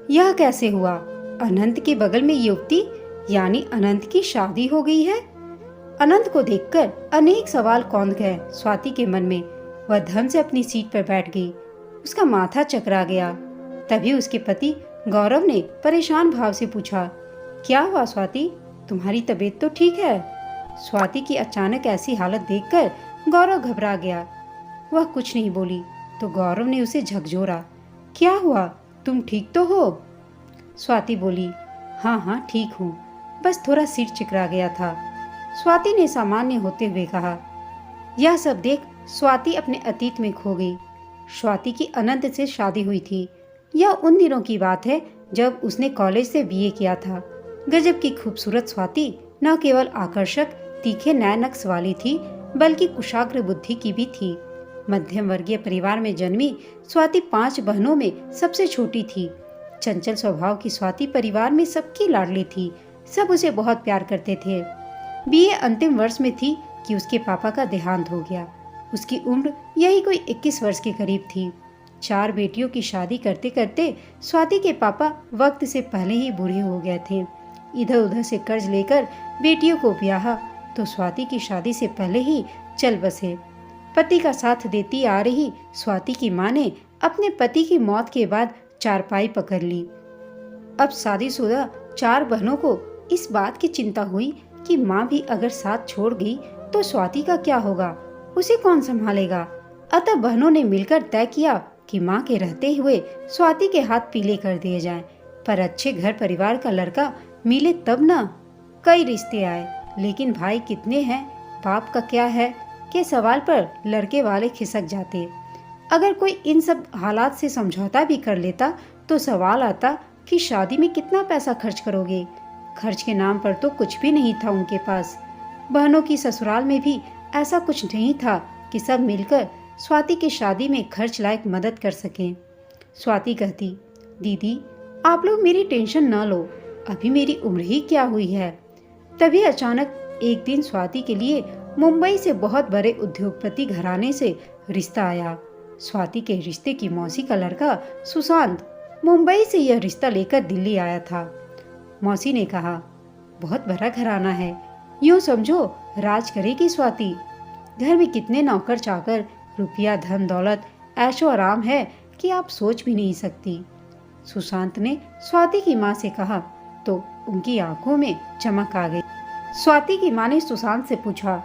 यह कैसे हुआ? अनंत के बगल में युवती यानी अनंत की शादी हो गई है? अनंत को देखकर अनेक सवाल कौंध गए स्वाति के मन में। वह धम से अपनी सीट पर बैठ गई। उसका माथा चकरा गया। तभी उसके पति गौरव ने परेशान भाव से पूछा, क्या हुआ स्वाति? तुम्हारी तबीयत तो ठीक है? स्वाति की अचानक ऐसी हालत देखकर गौरव घबरा गया। वह कुछ नहीं बोली तो गौरव ने उसे झकझोरा, क्या हुआ? तुम ठीक तो हो? स्वाति बोली, हाँ हाँ ठीक हूँ, बस थोड़ा सिर चिकरा गया था। स्वाति ने सामान्य होते हुए कहा। यह सब देख स्वाति अपने अतीत में खो गई। स्वाति की अनंत से शादी हुई थी। यह उन दिनों की बात है जब उसने कॉलेज से बीए किया था। गजब की खूबसूरत स्वाति न केवल आकर्षक तीखे नैनक्स वाली थी बल्कि कुशाग्र बुद्धि की भी थी। मध्यम वर्गीय परिवार में जन्मी स्वाति 5 बहनों में सबसे छोटी थी। चंचल स्वभाव की स्वाति परिवार में सबकी लाडली थी। सब उसे बहुत प्यार करते थे। बीए अंतिम वर्ष में थी कि उसके पापा का देहांत हो गया। उसकी उम्र यही कोई 21 वर्ष के करीब थी। 4 बेटियों की शादी करते करते स्वाति के पापा वक्त से पहले ही बूढ़े हो गए थे। इधर उधर से कर्ज लेकर बेटियों को ब्याहा तो स्वाति की शादी से पहले ही चल बसे। पति का साथ देती आ रही स्वाति की मां ने अपने पति की मौत के बाद चारपाई पकड़ ली। अब शादीशुदा 4 बहनों को इस बात की चिंता हुई कि मां भी अगर साथ छोड़ गई तो स्वाति का क्या होगा, उसे कौन संभालेगा। अतः बहनों ने मिलकर तय किया कि मां के रहते हुए स्वाति के हाथ पीले कर दिए जाएं। पर अच्छे घर परिवार का लड़का मिले तब ना। कई रिश्ते आए लेकिन भाई कितने हैं, बाप का क्या है के सवाल पर लड़के वाले खिसक जाते। अगर कोई इन सब हालात से समझौता भी कर लेता तो सवाल आता कि शादी में कितना पैसा खर्च करोगे। खर्च के नाम पर तो कुछ भी नहीं था उनके पास। बहनों की ससुराल में भी ऐसा कुछ नहीं था कि सब मिलकर स्वाति की शादी में खर्च लायक मदद कर सकें। स्वाति कहती, दीदी आप लोग मेरी टेंशन न लो, अभी मेरी उम्र ही क्या हुई है। तभी अचानक एक दिन स्वाति के लिए मुंबई से बहुत बड़े उद्योगपति घराने से रिश्ता आया। स्वाति के रिश्ते की मौसी का लड़का सुशांत मुंबई से यह रिश्ता लेकर दिल्ली आया था। मौसी ने कहा, बहुत बड़ा घराना है, यूं समझो राज करेगी स्वाति। घर में कितने नौकर चाकर, रुपया धन दौलत, ऐशो आराम है कि आप सोच भी नहीं सकती। सुशांत ने स्वाति की मां से कहा तो उनकी आंखों में चमक आ गई। स्वाति की मां ने सुशांत से पूछा,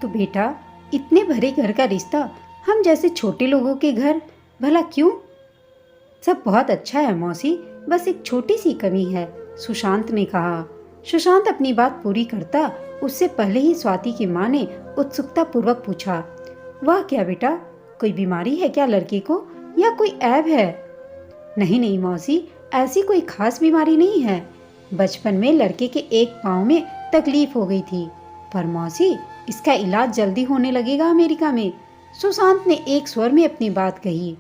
तो बेटा इतने भरे घर का रिश्ता हम जैसे छोटे लोगों के घर, भला क्यों? सब बहुत अच्छा है मौसी, बस एक छोटी सी कमी है, सुशांत ने कहा। सुशांत अपनी बात पूरी करता उससे पहले ही स्वाति की मां ने उत्सुकता पूर्वक पूछा, वाह क्या बेटा, कोई बीमारी है क्या लड़के को या कोई ऐब है? नहीं नहीं मौसी, ऐसी कोई खास बीमारी नहीं है। बचपन में लड़के के एक पाँव में तकलीफ हो गई थी, पर मौसी इसका इलाज जल्दी होने लगेगा अमेरिका में, सुशांत ने एक स्वर में अपनी बात कही।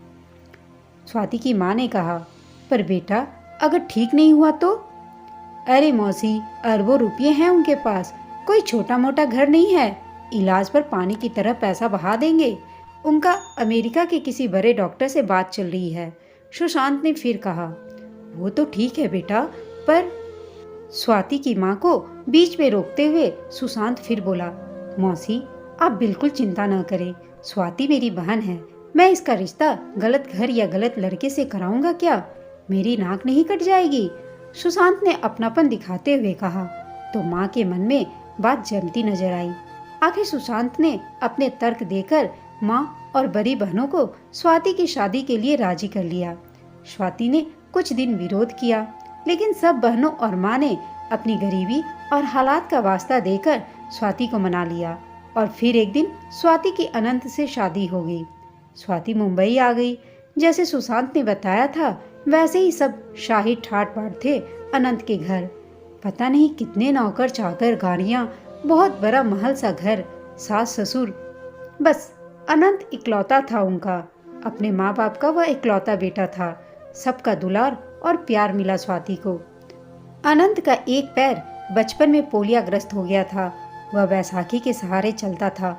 स्वाति की मां ने कहा, पर बेटा अगर ठीक नहीं हुआ तो? अरे मौसी, अरबों रुपये हैं उनके पास, कोई छोटा मोटा घर नहीं है, इलाज पर पानी की तरह पैसा बहा देंगे। उनका अमेरिका के किसी बड़े डॉक्टर से बात चल रही है। सुशांत ने फिर कहा, वो तो ठीक है बेटा, पर स्वाति की मां को बीच में रोकते हुए सुशांत फिर बोला, मौसी आप बिल्कुल चिंता न करें, स्वाति मेरी बहन है, मैं इसका रिश्ता गलत घर या गलत लड़के से कराऊंगा क्या? मेरी नाक नहीं कट जाएगी। सुशांत ने अपनापन दिखाते हुए कहा तो मां के मन में बात जमती नजर आई। आखिर सुशांत ने अपने तर्क देकर मां और बड़ी बहनों को स्वाति की शादी के लिए राजी कर लिया। स्वाति ने कुछ दिन विरोध किया, लेकिन सब बहनों और मां ने अपनी गरीबी और हालात का वास्ता देकर स्वाति को मना लिया और फिर एक दिन स्वाति की अनंत से शादी हो गई। स्वाति मुंबई आ गई। जैसे सुशांत ने बताया था वैसे ही सब शाही ठाट बाट थे अनंत के घर। पता नहीं कितने नौकर चाकर, गाड़ियां, बहुत बड़ा महल सा घर, सास ससुर। बस अनंत इकलौता था उनका, अपने माँ बाप का वह इकलौता बेटा था। सबका दुलार और प्यार मिला स्वाति को। अनंत का एक पैर बचपन में पोलियाग्रस्त हो गया था। वह बैसाखी के सहारे चलता था।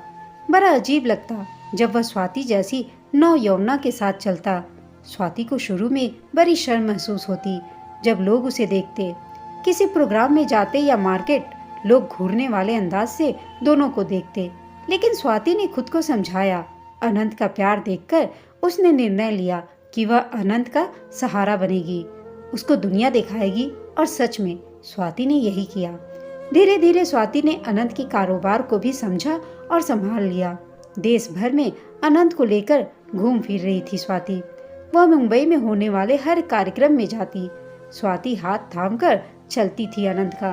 बड़ा अजीब लगता जब वह स्वाति जैसी नौ यौवना के साथ चलता। स्वाति को शुरू में बड़ी शर्म महसूस होती, जब लोग उसे देखते। किसी प्रोग्राम में जाते या मार्केट, लोग घूरने वाले अंदाज से दोनों को देखते। लेकिन स्वाति ने खुद को समझाया। अनंत का प्यार देखकर उसने निर्णय लिया कि वह अनंत का सहारा बनेगी, उसको दुनिया दिखाएगी। और सच में स्वाति ने यही किया। धीरे धीरे स्वाति ने अनंत के कारोबार को भी समझा और संभाल लिया। देश भर में अनंत को लेकर घूम फिर रही थी स्वाति। वह मुंबई में होने वाले हर कार्यक्रम में जाती। स्वाति हाथ थाम कर चलती थी अनंत का।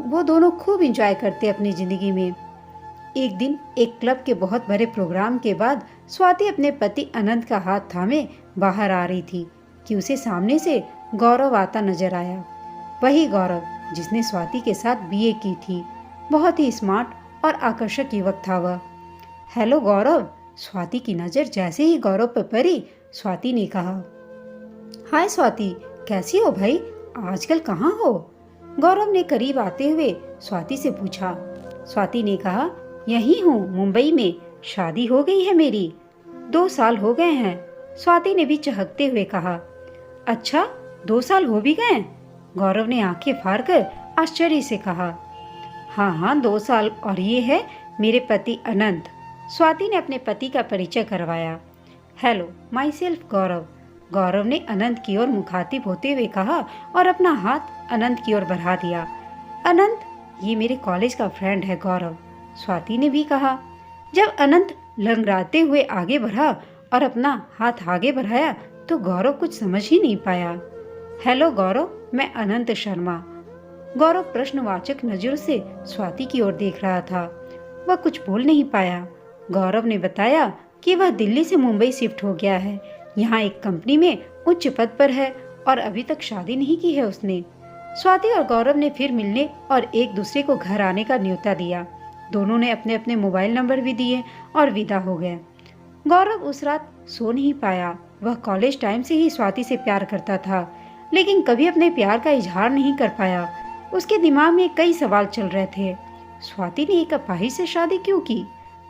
वो दोनों खूब एंजॉय करते अपनी जिंदगी में। एक दिन एक क्लब के बहुत बड़े प्रोग्राम के बाद स्वाति अपने पति अनंत का हाथ थामे बाहर आ रही थी कि उसे सामने से गौरव आता नजर आया। वही गौरव जिसने स्वाति के साथ बीए की थी। बहुत ही स्मार्ट और आकर्षक युवक था वह। हेलो गौरव। स्वाति की नजर जैसे ही गौरव पर पड़ी, स्वाति ने कहा, हाय स्वाति, कैसी हो भाई, आजकल कहाँ हो? गौरव ने करीब आते हुए स्वाति से पूछा। स्वाति ने कहा, यहीं हूँ मुंबई में, शादी हो गई है मेरी, 2 साल हो गए हैं। स्वाति ने भी चहकते हुए कहा। अच्छा, 2 साल हो भी गए? गौरव ने आंखें फाड़ कर आश्चर्य से कहा। हाँ, 2 साल। और ये है मेरे पति अनंत। स्वाति ने अपने पति का परिचय करवाया। हेलो, माई सेल्फ गौरव। गौरव ने अनंत की ओर मुखातिब होते हुए कहा और अपना हाथ अनंत की ओर बढ़ा दिया। अनंत, ये मेरे कॉलेज का फ्रेंड है गौरव, स्वाति ने भी कहा। जब अनंत लंगड़ाते हुए आगे बढ़ा और अपना हाथ आगे बढ़ाया तो गौरव कुछ समझ ही नहीं पाया। हेलो गौरव, मैं अनंत शर्मा। गौरव प्रश्नवाचक नजरों से स्वाति की ओर देख रहा था। वह कुछ बोल नहीं पाया। गौरव ने बताया कि वह दिल्ली से मुंबई शिफ्ट हो गया है, यहाँ एक कंपनी में उच्च पद पर है और अभी तक शादी नहीं की है उसने। स्वाति और गौरव ने फिर मिलने और एक दूसरे को घर आने का न्योता दिया। दोनों ने अपने अपने मोबाइल नंबर भी दिए और विदा हो गए। गौरव उस रात सो नहीं पाया। वह कॉलेज टाइम से ही स्वाति से प्यार करता था, लेकिन कभी अपने प्यार का इजहार नहीं कर पाया। उसके दिमाग में कई सवाल चल रहे थे। स्वाति ने एक अपाहिज से शादी क्यों की?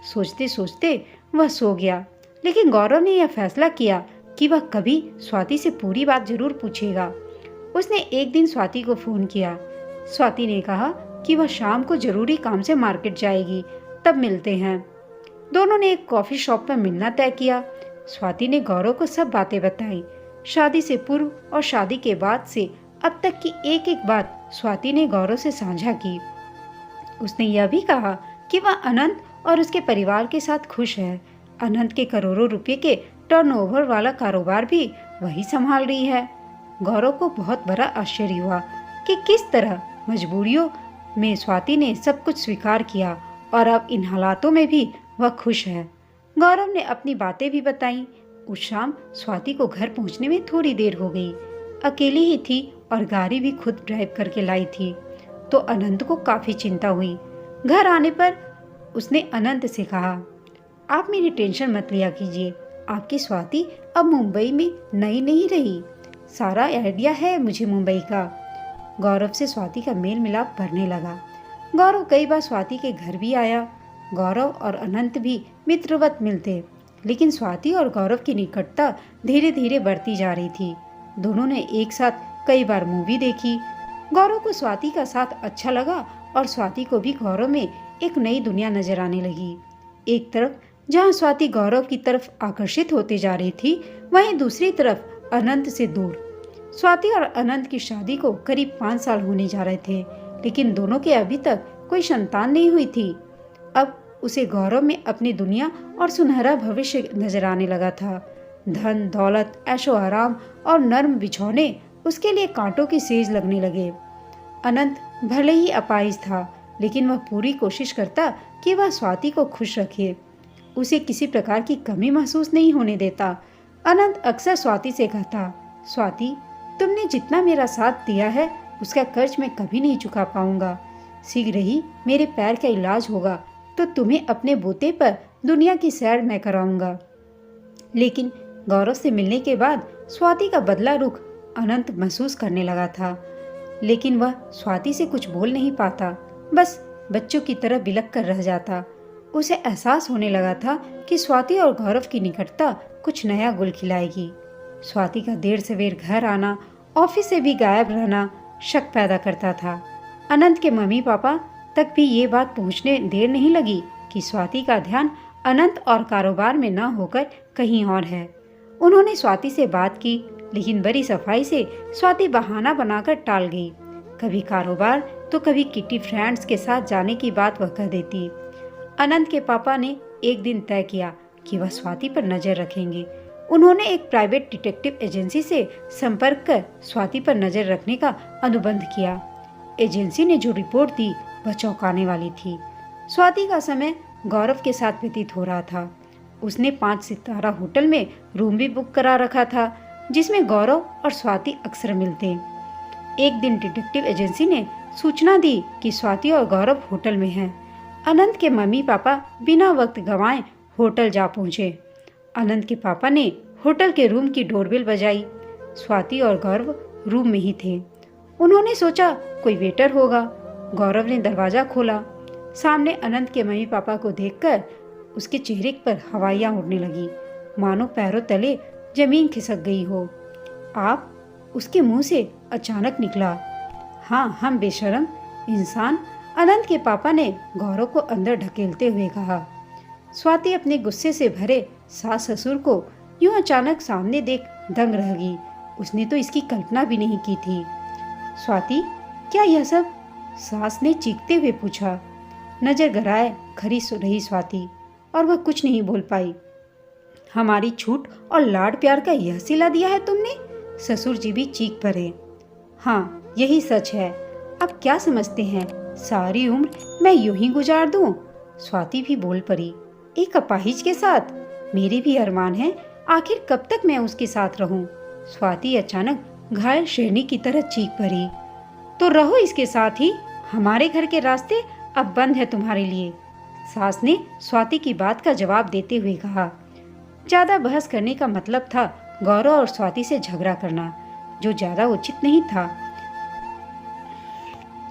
सोचते सोचते वह सो गया। लेकिन गौरव ने यह फैसला किया कि वह कभी स्वाति से पूरी बात जरूर पूछेगा। उसने एक दिन स्वाति को फोन किया। स्वाति ने कहा कि वह शाम को जरूरी काम से मार्केट जाएगी, तब मिलते हैं। दोनों ने एक कॉफी शॉप पर मिलना तय किया। स्वाति ने गौरव को सब बातें बताई, शादी से पूर्व और शादी के बाद से अब तक की एक एक बात स्वाति ने गौरव से साझा की। उसने यह भी कहा कि वह अनंत और उसके परिवार के साथ खुश है। अनंत के करोड़ों रुपए के टर्नओवर वाला कारोबार भी वही संभाल रही है। गौरव को बहुत बड़ा आश्चर्य हुआ कि किस तरह मजबूरियों में स्वाति ने सब कुछ स्वीकार किया और अब इन हालातों में भी वह खुश है। गौरव ने अपनी बातें भी बताई। उस शाम स्वाति को घर पहुंचने में थोड़ी देर हो गई। अकेली ही थी और गाड़ी भी खुद ड्राइव करके लाई थी, तो अनंत को काफी चिंता हुई। घर आने पर उसने अनंत से कहा, आप मेरी टेंशन मत लिया कीजिए, आपकी स्वाति अब मुंबई में नई नहीं रही, सारा आइडिया है मुझे मुंबई का। गौरव से स्वाति का मेल मिलाप बढ़ने लगा। गौरव कई बार स्वाति के घर भी आया। गौरव और अनंत भी मित्रवत मिलते, लेकिन स्वाति और गौरव की निकटता धीरे धीरे बढ़ती जा रही थी। दोनों ने एक साथ कई बार मूवी देखी। गौरव को स्वाति का साथ अच्छा लगा और स्वाति को भी गौरव में एक नई दुनिया नजर आने लगी। एक तरफ जहां स्वाति गौरव की तरफ आकर्षित होते जा रही थी, वहीं दूसरी तरफ अनंत से दूर। स्वाति और अनंत की शादी को करीब 5 साल होने जा रहे थे, लेकिन दोनों के अभी तक कोई संतान नहीं हुई थी। अब उसे गौरव में अपनी दुनिया और सुनहरा भविष्य नजर आने लगा था। धन दौलत, ऐशो आराम और नर्म बिछौने उसके लिए कांटों की सेज लगने लगे। अनंत भले ही अपाहिज था, लेकिन वह पूरी कोशिश करता कि वह स्वाति को खुश रखे, उसे किसी प्रकार की कमी महसूस नहीं होने देता। अनंत अक्सर स्वाति से कहता, स्वाति, तुमने जितना मेरा साथ दिया है उसका कर्ज मैं कभी नहीं चुका पाऊंगा। शीघ्र ही मेरे पैर का इलाज होगा तो तुम्हें अपने बूते पर दुनिया की सैर मैं कराऊंगा। लेकिन गौरव से मिलने के बाद स्वाति का बदला रुख अनंत महसूस करने लगा था, लेकिन वह स्वाति से कुछ बोल नहीं पाता, बस बच्चों की तरह बिलख कर रह जाता। उसे एहसास होने लगा था कि स्वाति और गौरव की निकटता कुछ नया गुल खिलाएगी। स्वाति का देर सवेर घर आना ऑफिस से भी गायब रहना शक पैदा करता था। अनंत के मम्मी पापा तक भी ये बात पहुंचने देर नहीं लगी कि स्वाति का ध्यान अनंत और कारोबार में न होकर कहीं और है। उन्होंने स्वाति से बात की, लेकिन बड़ी सफाई से स्वाति बहाना बनाकर टाल गई। कभी कारोबार तो कभी किटी फ्रेंड्स के साथ जाने की बात वह कह देती। अनंत के पापा ने एक दिन तय किया कि वह स्वाति पर नजर रखेंगे। उन्होंने एक प्राइवेट डिटेक्टिव एजेंसी से संपर्क कर स्वाति पर नजर रखने का अनुबंध किया। एजेंसी ने जो रिपोर्ट दी वह चौंकाने वाली थी। स्वाति का समय गौरव के साथ व्यतीत हो रहा था। उसने 5 सितारा होटल में रूम भी बुक करा रखा था, जिसमें गौरव और स्वाति अक्सर मिलते। एक दिन डिटेक्टिव एजेंसी ने सूचना दी कि स्वाति और गौरव होटल में हैं। अनंत के मम्मी पापा बिना वक्त गंवाए होटल जा पहुंचे। अनंत के पापा ने होटल के रूम की डोरबेल बजाई। स्वाति और गौरव रूम में ही थे। उन्होंने सोचा कोई वेटर होगा। गौरव ने दरवाजा खोला। सामने अनंत के मम्मी पापा को देखकर उसके चेहरे पर हवाइयाँ उड़ने लगी, मानो पैरों तले जमीन खिसक गई हो। आप? उसके मुंह से अचानक निकला। हाँ, हम बेशर्म इंसान, अनंत के पापा ने गौरव को अंदर ढकेलते हुए कहा। स्वाति अपने गुस्से से भरे सास ससुर को यूं अचानक सामने देख दंग रह गई। उसने तो इसकी कल्पना भी नहीं की थी। स्वाति, क्या यह सब? सास ने चीखते हुए पूछा। नजर गराए खड़ी रही स्वाति और वह कुछ नहीं बोल पाई। हमारी छूट और लाड प्यार का यह सिला दिया है तुमने? ससुर जी भी चीख पड़े। हाँ, यही सच है। अब क्या समझते हैं, सारी उम्र मैं यूं ही गुजार दूं? स्वाति भी बोल पड़ी। एक अपाहिज के साथ? मेरे भी अरमान हैं, आखिर कब तक मैं उसके साथ रहूं? स्वाति अचानक घायल शेरनी की तरह चीख पड़ी। तो रहो इसके साथ ही, हमारे घर के रास्ते अब बंद है तुम्हारे लिए, सास ने स्वाति की बात का जवाब देते हुए कहा। ज्यादा बहस करने का मतलब था गौरव और स्वाति से झगड़ा करना, जो ज्यादा उचित नहीं था।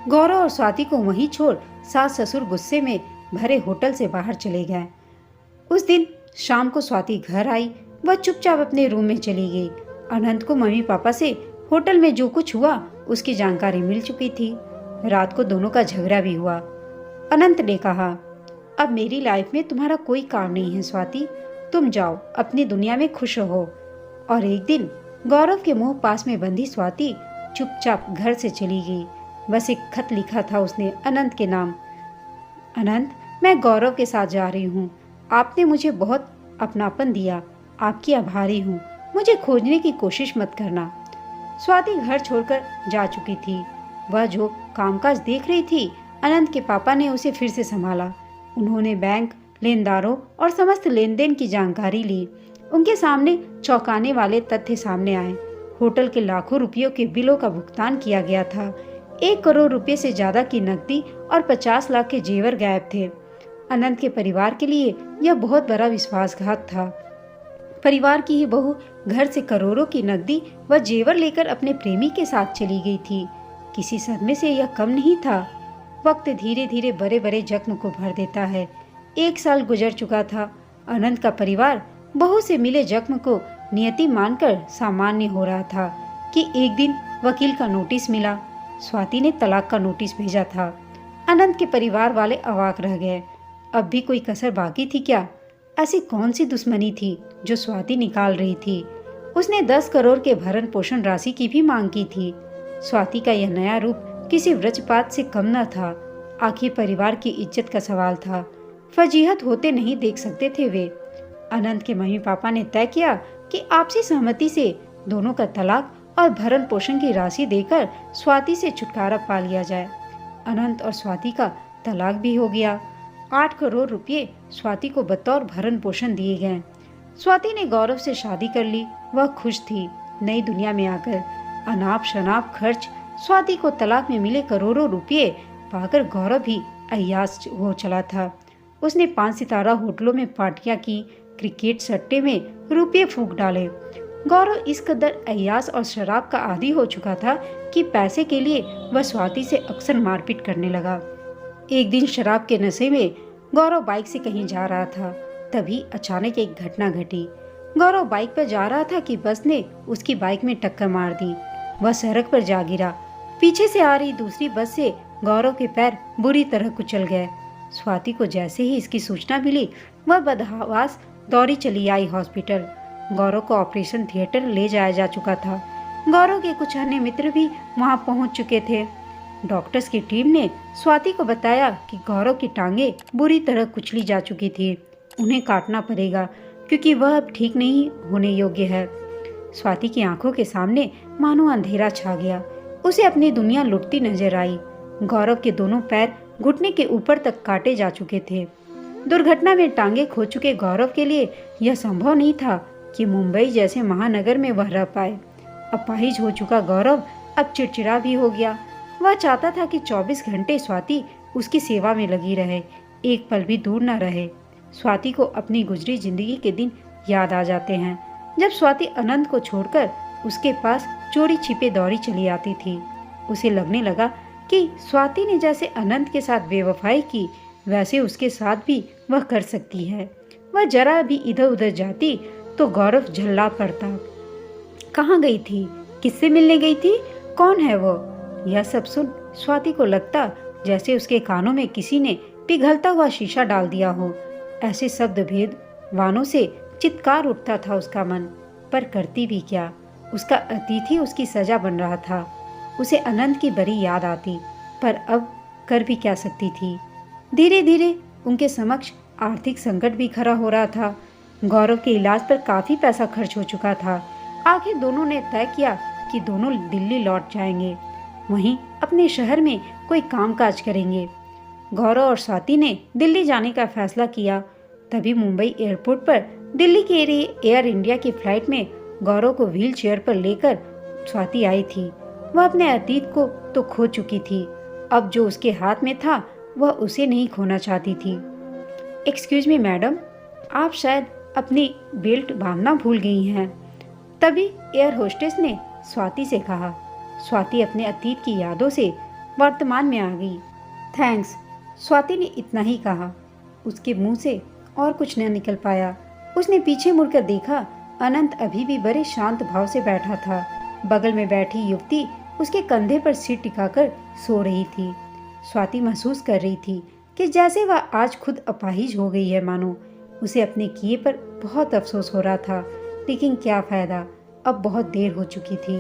गौरव और स्वाति को वहीं छोड़ सास ससुर गुस्से में भरे होटल से बाहर चले गए। उस दिन शाम को स्वाति घर आई। वह चुपचाप अपने रूम में चली गई। अनंत को मम्मी पापा से होटल में जो कुछ हुआ उसकी जानकारी मिल चुकी थी। रात को दोनों का झगड़ा भी हुआ। अनंत ने कहा, अब मेरी लाइफ में तुम्हारा कोई काम नहीं है स्वाति, तुम जाओ अपनी दुनिया में खुश रहो। और एक दिन गौरव के मुंह पास में बंधी स्वाति चुपचाप घर से चली गई। बस एक खत लिखा था उसने अनंत के नाम। अनंत, मैं गौरव के साथ जा रही हूँ। आपने मुझे बहुत अपनापन दिया, आपकी आभारी हूँ। मुझे खोजने की कोशिश मत करना। स्वाति घर छोड़कर जा चुकी थी। वह जो कामकाज देख रही थी, अनंत के पापा ने उसे फिर से संभाला। उन्होंने बैंक, लेनदारों और समस्त लेन देन की जानकारी ली। उनके सामने चौंकाने वाले तथ्य सामने आए। होटल के लाखों रुपयों के बिलों का भुगतान किया गया था। 1 करोड़ रुपए से ज्यादा की नकदी और 50 लाख के जेवर गायब थे। अनंत के परिवार के लिए यह बहुत बड़ा विश्वासघात था। परिवार की ही बहू घर से करोड़ों की नकदी व जेवर लेकर अपने प्रेमी के साथ चली गई थी। किसी सदमे से यह कम नहीं था। वक्त धीरे धीरे बड़े बड़े जख्म को भर देता है। 1 साल गुजर चुका था। अनंत का परिवार बहू से मिले जख्म को नियति मानकर सामान्य हो रहा था कि एक दिन वकील का नोटिस मिला। स्वाति ने तलाक का नोटिस भेजा था। अनंत के परिवार वाले अवाक रह गए। अब भी कोई कसर बाकी थी क्या? ऐसी कौन सी दुश्मनी थी जो स्वाति निकाल रही थी? उसने 10 करोड़ के भरण पोषण राशि की भी मांग की थी। स्वाति का यह नया रूप किसी व्रजपात से कम न था। आखिर परिवार की इज्जत का सवाल था। फजीहत होते नहीं देख सकते थे वे। अनंत के मम्मी पापा ने तय किया कि आपसी सहमति से दोनों का तलाक और भरण पोषण की राशि देकर स्वाति से छुटकारा पा लिया जाए। अनंत और स्वाति का तलाक भी हो गया। 8 करोड़ रुपये स्वाति को बतौर भरण पोषण दिए गए। स्वाति ने गौरव से शादी कर ली। वह खुश थी नई दुनिया में आकर। अनाप शनाप खर्च, स्वाति को तलाक में मिले करोड़ों रुपये पाकर गौरव भी अय्यास हो चला था। उसने 5 सितारा होटलों में पार्टियां की, क्रिकेट सट्टे में रुपये फूंक डाले। गौरव इस कदर अय्यास और शराब का आदी हो चुका था कि पैसे के लिए वह स्वाति से अक्सर मारपीट करने लगा। एक दिन शराब के नशे में गौरव बाइक से कहीं जा रहा था। तभी अचानक एक घटना घटी। गौरव बाइक पर जा रहा था कि बस ने उसकी बाइक में टक्कर मार दी। वह सड़क पर जा गिरा। पीछे से आ रही दूसरी बस से गौरव के पैर बुरी तरह कुचल गए। स्वाति को जैसे ही इसकी सूचना मिली, वह बदहवास दौड़ी चली आई हॉस्पिटल। गौरव को ऑपरेशन थिएटर ले जाया जा चुका था। गौरव के कुछ अन्य मित्र भी वहां पहुंच चुके थे। डॉक्टर्स की टीम ने स्वाति को बताया कि गौरव की टांगे बुरी तरह कुचली जा चुकी थी। उन्हें काटना पड़ेगा क्योंकि वह अब ठीक नहीं होने योग्य है। स्वाति की आंखों के सामने मानो अंधेरा छा गया। उसे अपनी दुनिया लुटती नजर आई। गौरव के दोनों पैर घुटने के ऊपर तक काटे जा चुके थे। दुर्घटना में टांगे खो चुके गौरव के लिए यह संभव नहीं था कि मुंबई जैसे महानगर में वह रह पाए। अपाहिज हो चुका गौरव अब चिड़चिड़ा भी हो गया। वह चाहता था कि 24 घंटे स्वाति उसकी सेवा में लगी रहे, एक पल भी दूर न रहे। स्वाति को अपनी गुजरी जिंदगी के दिन याद आ जाते हैं, जब स्वाति अनंत को छोड़कर उसके पास चोरी छिपे दौड़ी चली आती थी। उसे लगने लगा कि स्वाति ने जैसे अनंत के साथ बेवफाई की, वैसे उसके साथ भी वह कर सकती है। वह जरा भी इधर उधर जाती तो गौरव झल्ला पड़ता। कहाँ गई थी? किससे मिलने गई थी? कौन है वो? यह सब सुन स्वाति को लगता जैसे उसके कानों में किसी ने पिघलता हुआ शीशा डाल दिया हो। ऐसे शब्द भेद वानों से चित्कार उठता था उसका मन, पर करती भी क्या? उसका अतिथि उसकी सजा बन रहा था। उसे अनंत की बड़ी याद आती, पर अब कर भी क्या सकती थी। धीरे धीरे उनके समक्ष आर्थिक संकट भी खड़ा हो रहा था। गौरव के इलाज पर काफी पैसा खर्च हो चुका था। आखिर दोनों ने तय किया कि दोनों दिल्ली लौट जाएंगे, वहीं अपने शहर में कोई कामकाज करेंगे। गौरव और स्वाति ने दिल्ली जाने का फैसला किया। तभी मुंबई एयरपोर्ट पर दिल्ली के लिए एयर इंडिया की फ्लाइट में गौरव को व्हील चेयर पर लेकर स्वाति आई थी। वह अपने अतीत को तो खो चुकी थी, अब जो उसके हाथ में था वह उसे नहीं खोना चाहती थी। एक्सक्यूज मी मैडम, आप शायद अपनी बेल्ट बांधना भूल गई हैं। तभी एयर होस्टेस ने स्वाति से कहा। स्वाति अपने अतीत की यादों से वर्तमान में आ गई। थैंक्स, स्वाति ने इतना ही कहा। उसके मुंह से और कुछ न निकल पाया। उसने पीछे मुड़कर देखा, अनंत अभी भी बड़े शांत भाव से बैठा था। बगल में बैठी युवती उसके कंधे पर सिर टिकाकर सो रही थी। स्वाति महसूस कर रही थी कि जैसे वह आज खुद अपाहिज हो गई है मानो। उसे अपने किए पर बहुत अफसोस हो रहा था, लेकिन क्या फायदा, अब बहुत देर हो चुकी थी।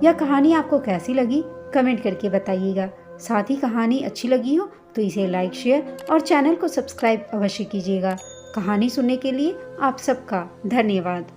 यह कहानी आपको कैसी लगी कमेंट करके बताइएगा। साथ ही कहानी अच्छी लगी हो तो इसे लाइक, शेयर और चैनल को सब्सक्राइब अवश्य कीजिएगा। कहानी सुनने के लिए आप सबका धन्यवाद।